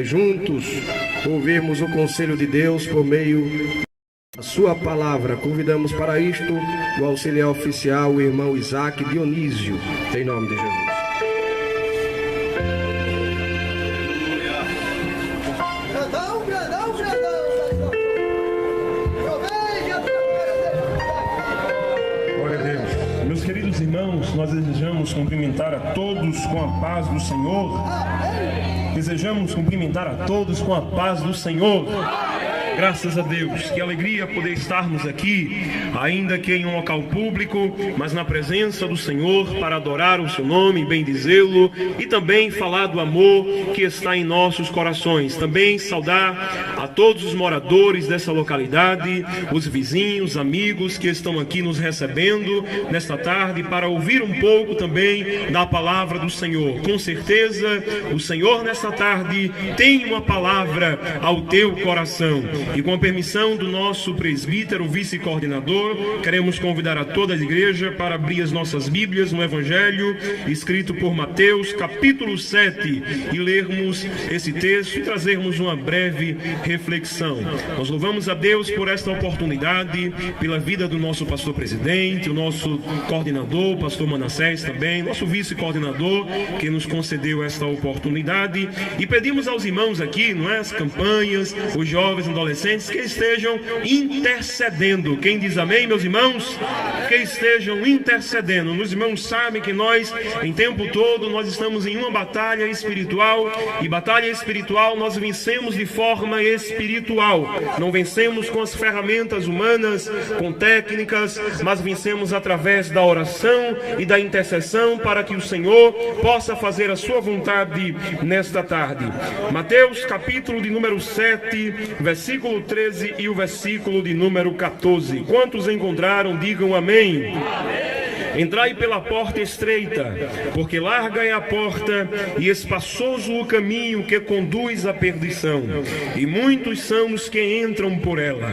juntos ouvirmos o conselho de Deus por meio da sua palavra. Convidamos para isto o auxiliar oficial, o irmão Isaac Dionísio, em nome de Jesus. Irmãos, nós desejamos cumprimentar a todos com a paz do Senhor. Desejamos cumprimentar a todos com a paz do Senhor. Graças a Deus, que alegria poder estarmos aqui, ainda que em um local público, mas na presença do Senhor, para adorar o seu nome, bendizê-lo e também falar do amor que está em nossos corações. Também saudar a todos os moradores dessa localidade, os vizinhos, amigos que estão aqui nos recebendo nesta tarde para ouvir um pouco também da palavra do Senhor. Com certeza, o Senhor nesta tarde tem uma palavra ao teu coração. E com a permissão do nosso presbítero, vice-coordenador, queremos convidar a toda a igreja para abrir as nossas Bíblias no Evangelho, escrito por Mateus, capítulo 7, e lermos esse texto e trazermos uma breve reflexão. Nós louvamos a Deus por esta oportunidade, pela vida do nosso pastor-presidente, o nosso coordenador, o pastor Manassés também, nosso vice-coordenador, que nos concedeu esta oportunidade, e pedimos aos irmãos aqui, não é, as campanhas, os jovens, adolescentes, que estejam intercedendo. Quem diz amém, meus irmãos? Que estejam intercedendo. Os irmãos sabem que nós, em tempo todo, nós estamos em uma batalha espiritual, e batalha espiritual nós vencemos de forma espiritual. Não vencemos com as ferramentas humanas, com técnicas, mas vencemos através da oração e da intercessão para que o Senhor possa fazer a sua vontade nesta tarde. Mateus, capítulo de número 7, versículo 13 e o versículo de número 14. Quantos encontraram, digam amém. Amém. Entrai pela porta estreita, porque larga é a porta e espaçoso o caminho que conduz à perdição, e muitos são os que entram por ela.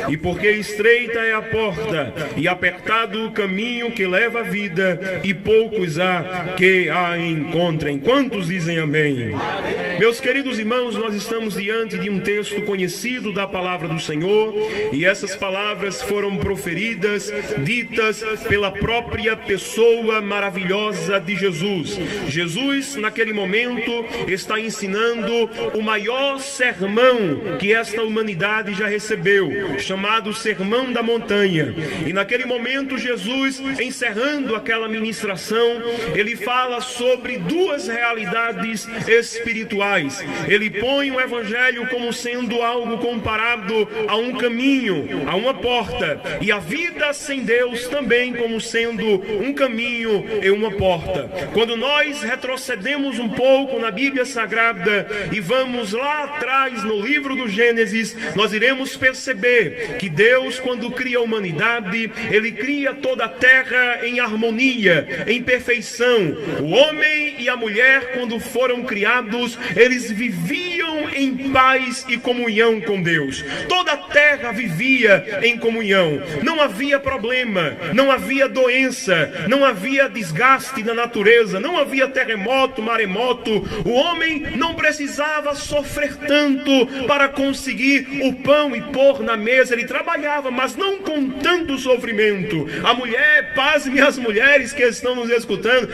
E porque estreita é a porta e apertado o caminho que leva à vida, e poucos há que a encontrem. Quantos dizem amém? Amém. Meus queridos irmãos, nós estamos diante de um texto conhecido da palavra do Senhor, e essas palavras foram proferidas, ditas pela própria pessoa maravilhosa de Jesus. Jesus, naquele momento, está ensinando o maior sermão que esta humanidade já recebeu, chamado Sermão da Montanha. E naquele momento, Jesus, encerrando aquela ministração, ele fala sobre duas realidades espirituais. Ele põe o Evangelho como sendo algo comparado a um caminho, a uma porta, e a vida sem Deus também como sendo um caminho e uma porta. Quando nós retrocedemos um pouco na Bíblia Sagrada e vamos lá atrás no livro do Gênesis, nós iremos perceber que Deus, quando cria a humanidade, ele cria toda a terra em harmonia, em perfeição. O homem e a mulher, quando foram criados, eles viviam em paz e comunhão com Deus. Toda a terra vivia em comunhão. Não havia problema, não havia doença, não havia desgaste na natureza, não havia terremoto, maremoto. O homem não precisava sofrer tanto para conseguir o pão e pôr na mesa. Ele trabalhava, mas não com tanto sofrimento. A mulher, pasme as mulheres que estão nos escutando,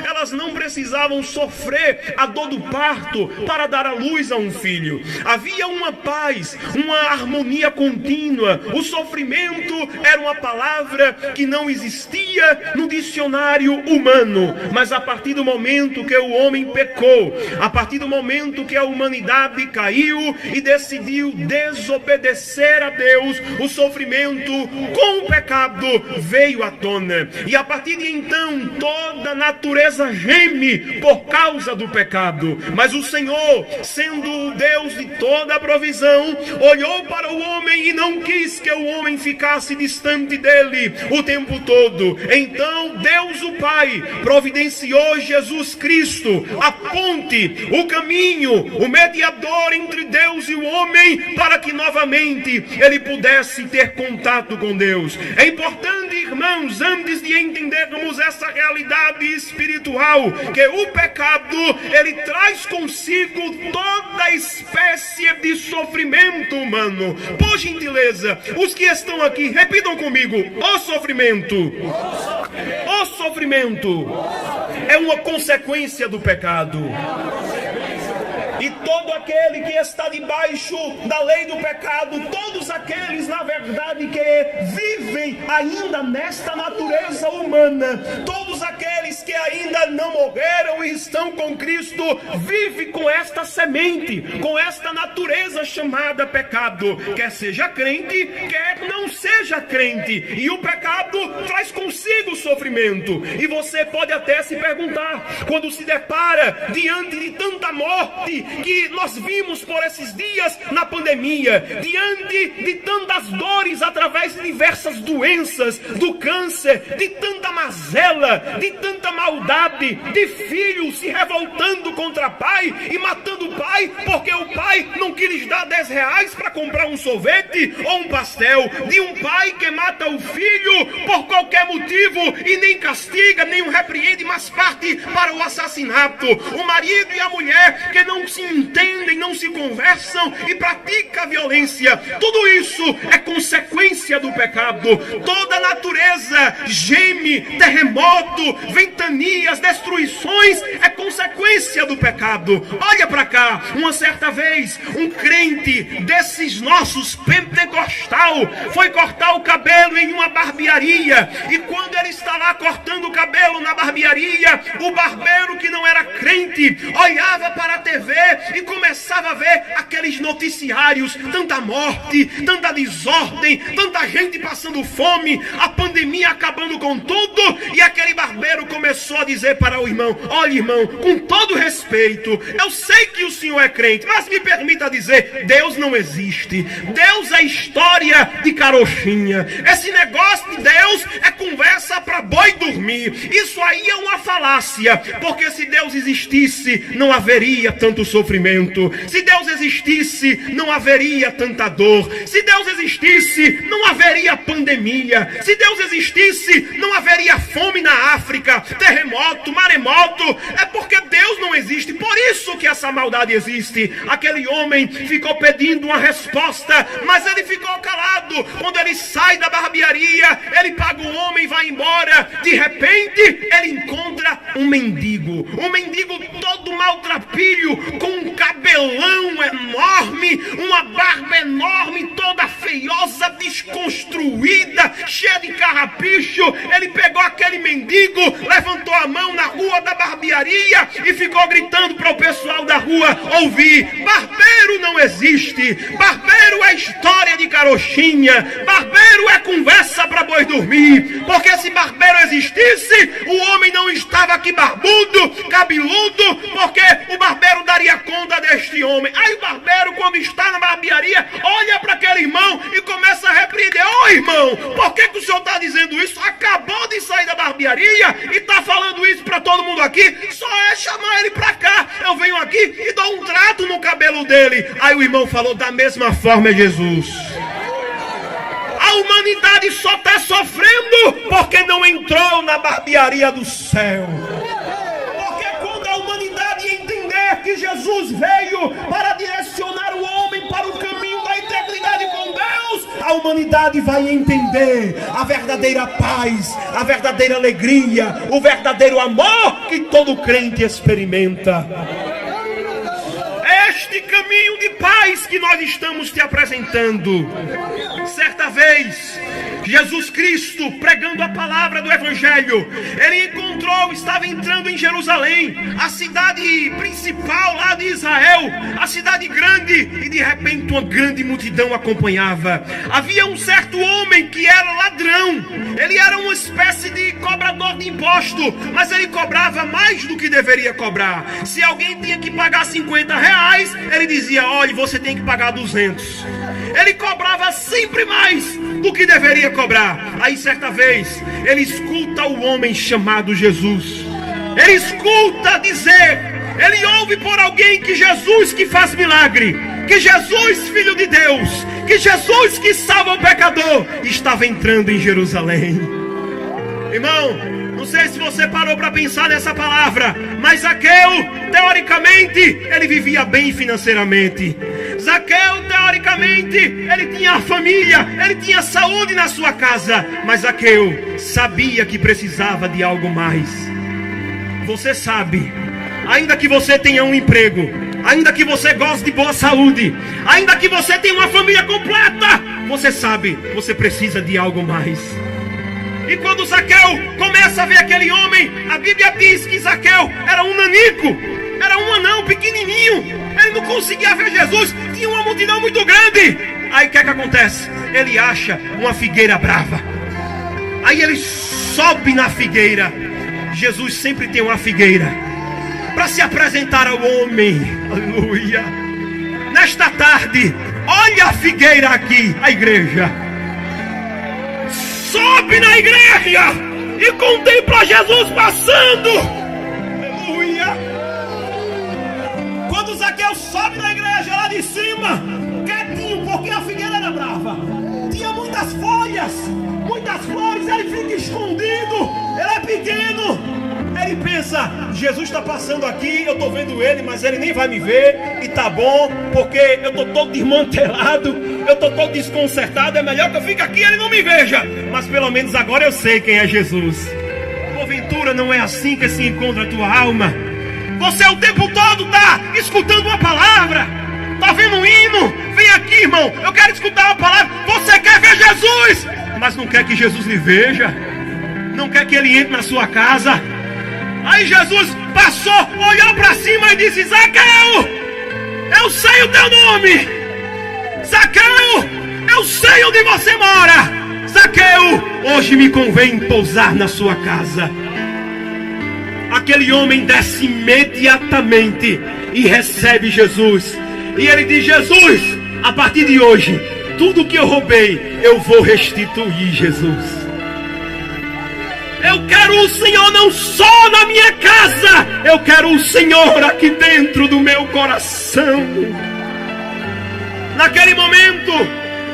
elas não precisavam sofrer a dor do parto para dar à luz a um filho. Havia uma paz, uma harmonia contínua. O sofrimento era uma palavra que não existia no dicionário humano, mas a partir do momento que o homem pecou, a partir do momento que a humanidade caiu e decidiu desobedecer a Deus, o sofrimento com o pecado veio à tona, e a partir de então toda a natureza geme por causa do pecado. Mas o Senhor, sendo o Deus de toda a provisão, olhou para o homem e não quis que o homem ficasse distante dele o tempo todo. todo. Então Deus o Pai providenciou Jesus Cristo, a ponte, o caminho, o mediador entre Deus e o homem, para que novamente ele pudesse ter contato com Deus. É importante, irmãos, antes de entendermos essa realidade espiritual, que o pecado, ele traz consigo toda espécie de sofrimento humano. Por gentileza, os que estão aqui, repitam comigo: o sofrimento. O sofrimento é uma consequência do pecado. E todo aquele que está debaixo da lei do pecado, todos aqueles, na verdade, que vivem ainda nesta natureza humana, todos aqueles que ainda não morreram e estão com Cristo, vivem com esta semente, com esta natureza chamada pecado, quer seja crente, quer não seja crente. E o pecado traz consigo sofrimento. E você pode até se perguntar, quando se depara diante de tanta morte que nós vimos por esses dias na pandemia, diante de tantas dores através de diversas doenças, do câncer, de tanta mazela, de tanta maldade, de filhos se revoltando contra pai e matando o pai porque o pai não quis lhes dar R$10 para comprar um sorvete ou um pastel, de um pai que mata o filho por qualquer motivo e nem castiga, nem o repreende, mas parte para o assassinato, o marido e a mulher que não se entendem, não se conversam e praticam a violência. Tudo isso é consequência do pecado. Toda a natureza geme, terremoto, ventanias, destruições, é consequência do pecado. Olha para cá, uma certa vez um crente desses nossos pentecostal foi cortar o cabelo em uma barbearia, e quando ele está lá cortando o cabelo na barbearia, o barbeiro, que não era crente, olhava para a TV e começava a ver aqueles noticiários, tanta morte, tanta desordem, tanta gente passando fome, a pandemia acabando com tudo, e aquele barbeiro começou a dizer para o irmão: olha, irmão, com todo respeito, eu sei que o senhor é crente, mas me permita dizer, Deus não existe. Deus é história de carochinha. Esse negócio de Deus é conversa para boi dormir. Isso aí é uma falácia, porque se Deus existisse, não haveria tanto sofrimento. Se Deus existisse, não haveria tanta dor. Se Deus existisse, não haveria pandemia. Se Deus existisse, não haveria fome na África, terremoto, maremoto. É porque Deus não existe. Por isso que essa maldade existe. Aquele homem ficou pedindo uma resposta, mas ele ficou calado. Quando ele sai da barbearia, ele paga o homem e vai embora. De repente, ele encontra um mendigo todo maltrapilho, com um cabelão enorme, uma barba enorme, toda feiosa, desconstruída, cheia de carrapicho. Ele pegou aquele mendigo, levantou a mão na rua da barbearia e ficou gritando para o pessoal da rua ouvir: barbeiro não existe, barbeiro é história de carochinha, barbeiro é conversa para boi dormir, porque se barbeiro existisse, o homem não estava aqui barbudo, cabeludo, porque o barbeiro daria conta deste homem. Aí o barbeiro, quando está na barbearia, olha para aquele irmão e começa a repreender: ô irmão, por que o senhor está dizendo isso? Acabou de sair da barbearia e está falando isso para todo mundo aqui? Só é chamar ele para cá, eu venho aqui e dou um trato no cabelo dele. Aí o irmão falou: da mesma forma é Jesus. A humanidade só está sofrendo porque não entrou na barbearia do céu. Porque quando a humanidade entender que Jesus veio para direcionar o homem para o caminho da eternidade com Deus, a humanidade vai entender a verdadeira paz, a verdadeira alegria, o verdadeiro amor que todo crente experimenta. Este caminho de paz que nós estamos te apresentando. Certa vez, Jesus Cristo, pregando a palavra do Evangelho, ele estava entrando em Jerusalém, a cidade principal lá de Israel, a cidade grande, e de repente uma grande multidão acompanhava. Havia um certo homem que era ladrão, ele era uma espécie de cobrador de imposto, mas ele cobrava mais do que deveria cobrar. Se alguém tinha que pagar R$50, ele dizia: olha, você tem que pagar 200. Ele cobrava sempre mais do que deveria cobrar. Aí certa vez ele escuta o homem chamado Jesus. Ele escuta dizer, ele ouve por alguém que Jesus que faz milagre, que Jesus, filho de Deus, que Jesus que salva o pecador, estava entrando em Jerusalém. Irmão, não sei se você parou para pensar nessa palavra, mas Zaqueu, teoricamente, ele vivia bem financeiramente. Zaqueu, teoricamente, ele tinha a família, ele tinha saúde na sua casa. Mas Zaqueu sabia que precisava de algo mais. Você sabe, ainda que você tenha um emprego, ainda que você goste de boa saúde, ainda que você tenha uma família completa, você sabe, você precisa de algo mais. E quando Zaqueu começa a ver aquele homem, a Bíblia diz que Zaqueu era um nanico, era um anão pequenininho, ele não conseguia ver Jesus, tinha uma multidão muito grande. Aí o que é que acontece? Ele acha uma figueira brava, aí ele sobe na figueira. Jesus sempre tem uma figueira para se apresentar ao homem. Aleluia. Nesta tarde, olha a figueira aqui, a igreja. Sobe na igreja e contempla Jesus passando. Aleluia. Quando Zaqueu sobe na igreja lá de cima, quietinho, porque a figueira era brava, tinha muitas folhas, muitas flores, ele fica escondido, ele é pequeno. Ele pensa, Jesus está passando aqui, eu estou vendo ele, mas ele nem vai me ver, e tá bom, porque eu estou todo desmantelado, eu estou todo desconcertado, é melhor que eu fique aqui e ele não me veja. Mas pelo menos agora eu sei quem é Jesus. Porventura não é assim que se encontra a tua alma? Você o tempo todo está escutando uma palavra, está vendo um hino, vem aqui, irmão, eu quero escutar uma palavra. Você quer ver Jesus, mas não quer que Jesus lhe veja, não quer que ele entre na sua casa. Aí Jesus passou, olhou para cima e disse: Zaqueu, eu sei o teu nome. Zaqueu, eu sei onde você mora. Zaqueu, hoje me convém pousar na sua casa. Aquele homem desce imediatamente e recebe Jesus. E ele diz: Jesus, a partir de hoje, tudo que eu roubei, eu vou restituir, Jesus. Eu quero o Senhor não só na minha casa, eu quero o Senhor aqui dentro do meu coração. Naquele momento,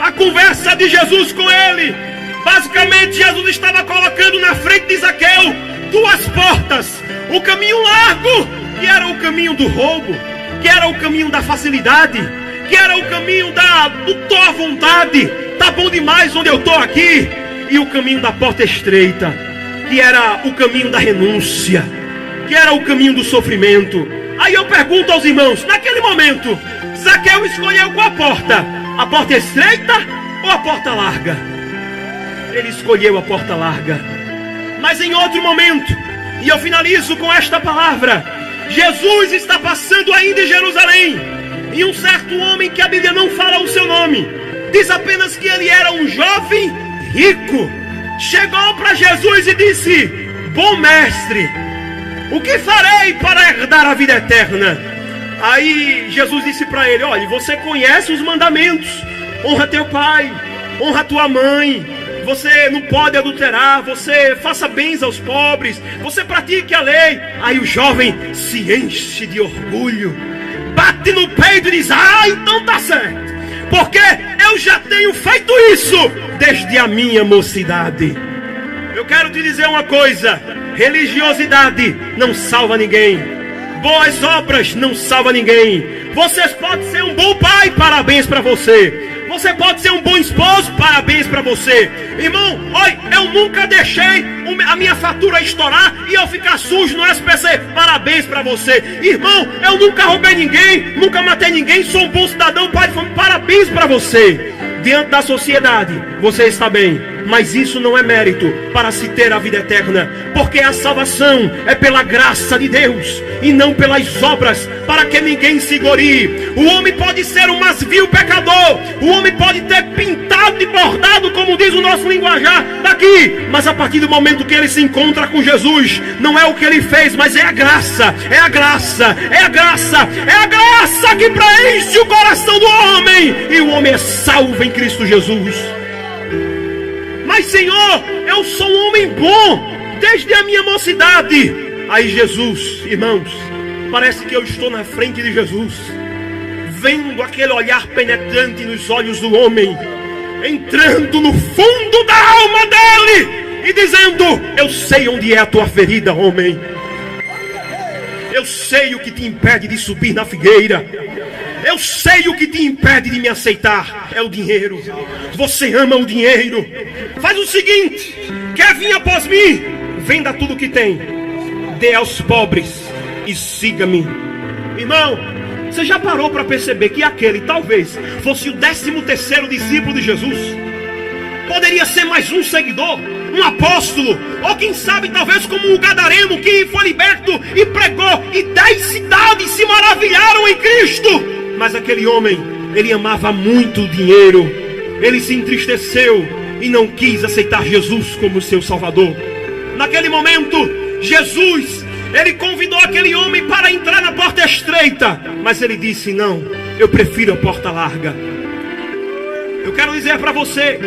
a conversa de Jesus com ele, basicamente Jesus estava colocando na frente de Zaqueu duas portas: o caminho largo, que era o caminho do roubo, que era o caminho da facilidade, que era o caminho do tô à vontade, tá bom demais onde eu tô aqui, e o caminho da porta estreita, que era o caminho da renúncia, que era o caminho do sofrimento. Aí eu pergunto aos irmãos, naquele momento, Zaqueu escolheu qual a porta estreita ou a porta larga? Ele escolheu a porta larga. Mas em outro momento, e eu finalizo com esta palavra, Jesus está passando ainda em Jerusalém, e um certo homem que a Bíblia não fala o seu nome, diz apenas que ele era um jovem rico, chegou para Jesus e disse: bom mestre, o que farei para herdar a vida eterna? Aí Jesus disse para ele: olha, você conhece os mandamentos: honra teu pai, honra tua mãe, você não pode adulterar, você faça bens aos pobres, você pratique a lei. Aí o jovem se enche de orgulho, bate no peito e diz: então tá certo, porque eu já tenho feito isso desde a minha mocidade. Eu quero te dizer uma coisa: religiosidade não salva ninguém, boas obras não salvam ninguém. Você pode ser um bom pai, parabéns para você. Você pode ser um bom esposo, parabéns para você. Irmão, olha, eu nunca deixei a minha fatura estourar e eu ficar sujo no SPC, parabéns para você. Irmão, eu nunca roubei ninguém, nunca matei ninguém, sou um bom cidadão, pai de família, parabéns para você. Diante da sociedade, você está bem, mas isso não é mérito para se ter a vida eterna, porque a salvação é pela graça de Deus e não pelas obras, para que ninguém se glorie. O homem pode ser um mais vil pecador, o homem pode ter pintado e bordado, como diz o nosso linguajar daqui, mas a partir do momento que ele se encontra com Jesus, não é o que ele fez, mas é a graça, é a graça, é a graça, é a graça que preenche o coração do homem, e o homem é salvo em Cristo Jesus. Mas Senhor, eu sou um homem bom desde a minha mocidade. Aí Jesus, irmãos, parece que eu estou na frente de Jesus, vendo aquele olhar penetrante nos olhos do homem, entrando no fundo da alma dele e dizendo: eu sei onde é a tua ferida, homem. Eu sei o que te impede de subir na figueira. Eu sei o que te impede de me aceitar. É o dinheiro. Você ama o dinheiro. Faz o seguinte: quer vir após mim? Venda tudo que tem, dê aos pobres e siga-me. Irmão, você já parou para perceber que aquele talvez fosse o 13º discípulo de Jesus? Poderia ser mais um seguidor, um apóstolo, ou quem sabe talvez como o gadareno que foi liberto e pregou, e 10 cidades se maravilharam em Cristo. Mas aquele homem, ele amava muito o dinheiro. Ele se entristeceu e não quis aceitar Jesus como seu Salvador. Naquele momento, Jesus, ele convidou aquele homem para entrar na porta estreita, mas ele disse: não, eu prefiro a porta larga. Eu quero dizer para você,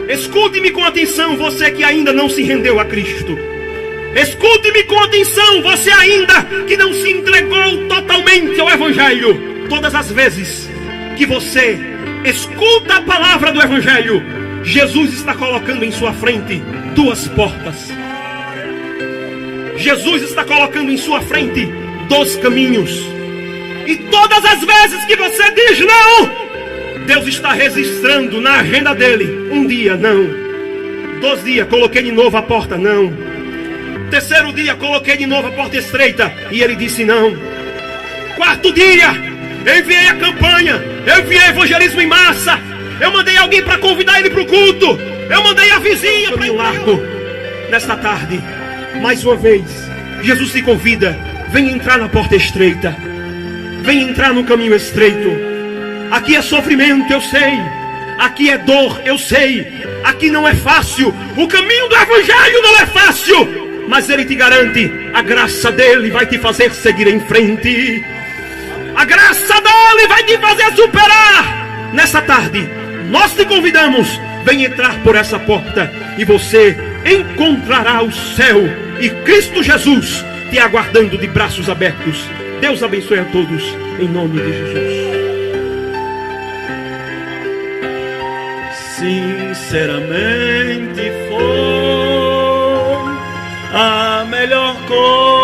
escute-me com atenção, você que ainda não se rendeu a Cristo. Escute-me com atenção, você ainda que não se entregou totalmente ao Evangelho. Todas as vezes que você escuta a palavra do Evangelho, Jesus está colocando em sua frente 2 portas. Jesus está colocando em sua frente 2 caminhos. E todas as vezes que você diz não, Deus está registrando na agenda dele: 1 dia não, 2 dias coloquei de novo a porta, não, 3º dia coloquei de novo a porta estreita e ele disse não, 4º dia enviei a campanha, eu enviei evangelismo em massa, eu mandei alguém para convidar ele para o culto, eu mandei a vizinha para ir largo. Nesta tarde, mais uma vez, Jesus te convida: vem entrar na porta estreita, vem entrar no caminho estreito. Aqui é sofrimento, eu sei. Aqui é dor, eu sei. Aqui não é fácil. O caminho do Evangelho não é fácil. Mas Ele te garante: a graça dEle vai te fazer seguir em frente. A graça dEle vai te fazer superar. Nessa tarde, nós te convidamos: vem entrar por essa porta e você encontrará o céu e Cristo Jesus te aguardando de braços abertos. Deus abençoe a todos, em nome de Jesus. Sinceramente foi a melhor coisa